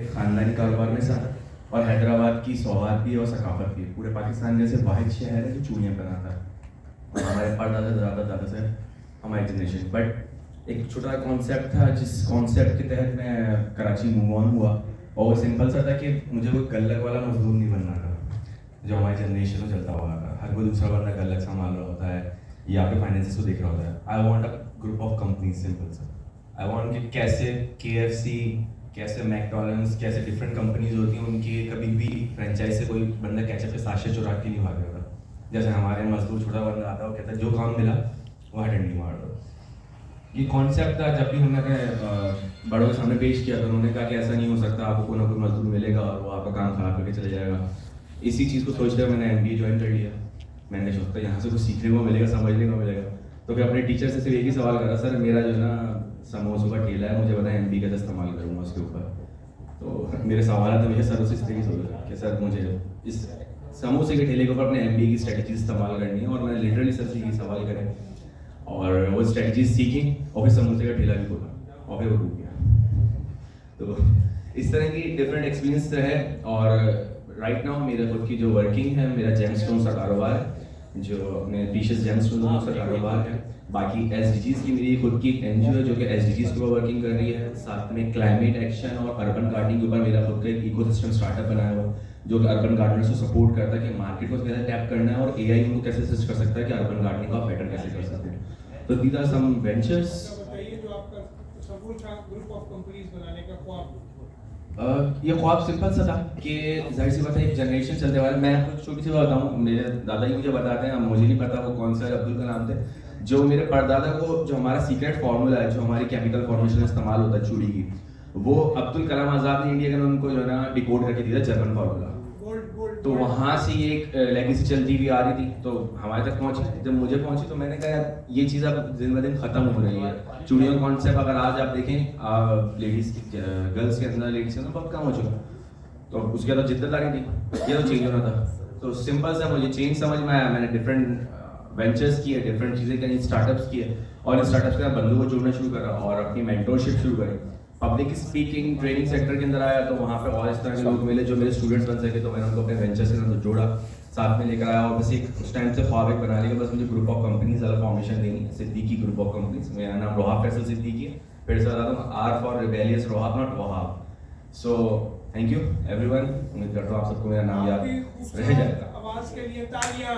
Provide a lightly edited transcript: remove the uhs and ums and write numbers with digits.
खानदानी कारोबार में सर और हैदराबाद की सौहार्द भी है और सकाफत भी है। पूरे पाकिस्तान में से वाहिद शहर है जो चूड़ियाँ बनाता है और हमारे परदादा दादा से हमारी जनरेशन। बट एक छोटा कॉन्सेप्ट था जिस कॉन्सेप्ट के तहत मैं कराची मूव ऑन हुआ और वो सिंपल सा था कि मुझे कोई गल्लक वाला मजदूर नहीं बनना था जो हमारी जनरेशन में चलता हुआ था। हर कोई दूसरा बंदा गल्लक संभाल रहा होता है या आपके फाइनेंसेस को देख रहा होता है। I want a group of companies, simple सा। आई वॉन्ट कि कैसे KFC, कैसे मैकडॉनल्ड्स, कैसे डिफरेंट कंपनीज होती हैं, उनकी कभी भी फ्रेंचाइज से कोई बंदा कैचअप के साशे चुरा के नहीं भाग रहा था। जैसे हमारे मजदूर छोटा बंदा आता है वो कहता है जो काम मिला वहाँ डंडी मार दो। ये कॉन्सेप्ट था। जब भी हमने अपने बड़ों के सामने पेश किया तो उन्होंने कहा कि ऐसा नहीं हो सकता, आपको कोई ना कोई मजदूर मिलेगा और वो आपका काम खराब करके चले जाएगा। इसी चीज़ को सोचकर मैंने MBA ज्वाइन कर लिया। मैंने सोचता यहाँ से कुछ सीखने को मिलेगा, समझने को मिलेगा। तो फिर अपने टीचर से सिर्फ एक ही सवाल करा, सर मेरा जो है ना समोसों का ठेला है, मुझे बताएं MBA कैसे इस्तेमाल करूँगा उसके ऊपर। तो मेरे सवाल तो मुझे सर उसे इस तरीके से होगा कि सर मुझे इस समोसे के ठेले के ऊपर अपने MBA की स्ट्रेटजी इस्तेमाल करनी है। और मैंने लिटरली सर से ये सवाल करे और वो स्ट्रेटजी सीखी और फिर समोसे का ठेला भी खोला और फिर वो डूब गया। तो इस तरह की डिफरेंट एक्सपीरियंस है। और राइट नाउ मेरा खुद की जो वर्किंग है, मेरा जेमस्टोन्स का कारोबार है, जो अपने प्रीशियस जेमस्टोन्स का कारोबार है। बाकी SDGs की मेरी खुद की NGO है जो कि SDGs के ऊपर वर्किंग कर रही है। साथ में क्लाइमेट एक्शन और अर्बन गार्डनिंग के ऊपर मेरा खुद का एक इकोसिस्टम स्टार्टअप बनाया हुआ जो कि अर्बन गार्डनर्स को सपोर्ट करता है कि मार्केट को कैसे टैप करना है और AI उनको कैसे असिस्ट कर सकता है कि अर्बन गार्डनिंग को बेटर कैसे कर सकते हैं। तो दीज आर सम वेंचर्स। बताइए जो आपका ग्रुप ऑफ कंपनीज बनाने का ख्वाब। ये ख्वाब सिंपल सा था कि जाहिर सी बात है एक जनरेशन चलते वाले। मैं आपको छोटी सी बात बताऊँ, मेरे दादा ही मुझे बताते हैं, मुझे नहीं पता वो कौन सा अब्दुल कलाम थे, जो मेरे परदादा को जो हमारा सीक्रेट फार्मूला है, जो हमारी केमिकल फॉर्मेशन में इस्तेमाल होता है चूड़ी की, वो अब्दुल कलाम आज़ाद ने इंडिया के उनको जो है ना डिकोड करके दिया जर्मन फार्मूला। तो वहाँ से ये एक लेगेसी चलती हुई आ रही थी तो हमारे तक पहुँची। जब मुझे पहुँची तो मैंने कहा यार ये चीज़ अब दिन ब दिन ख़त्म हो रही है। चूड़ियों का कॉन्सेप्ट अगर आज आप देखें लेडीज़ की, गर्ल्स के अंदर, लेडीज़ के अंदर बहुत कम हो चुका। तो उसके बाद जिद्दत आ रही थी, ये तो चेंज होना था। तो सिंपल सा मुझे चेंज समझ में आया। मैंने डिफरेंट वेंचर्स किए, डिफरेंट चीज़ें करी, स्टार्टअप्स किए और इन स्टार्टअप्स के साथ बंदों को जुड़ना शुरू करा और अपनी मेंटरशिप शुरू करी। पब्लिक स्पीकिंग ट्रेनिंग सेक्टर के अंदर आया तो वहाँ पे और इस तरह के लोग मिले जो मेरे स्टूडेंट्स बन सके। तो मैंने उनको अपने वेंचर्स के अंदर जोड़ा, साथ में लेकर आया और बस एक उस टाइम से ख्वाब एक बना लिया बस मुझे ग्रुप ऑफ कंपनीज वाला फॉर्मेशन देनी है, सिद्दीकी ग्रुप ऑफ कंपनीज। मेरा नाम रोहाब फैसल सिद्दीकी है। फिर से बता दूँ, R for rebellious Rohab, not Wahab. So thank you everyone. उम्मीद करता हूँ आप सबको मेरा नाम याद रह जाएगा। आवाज़ के लिए तालियां।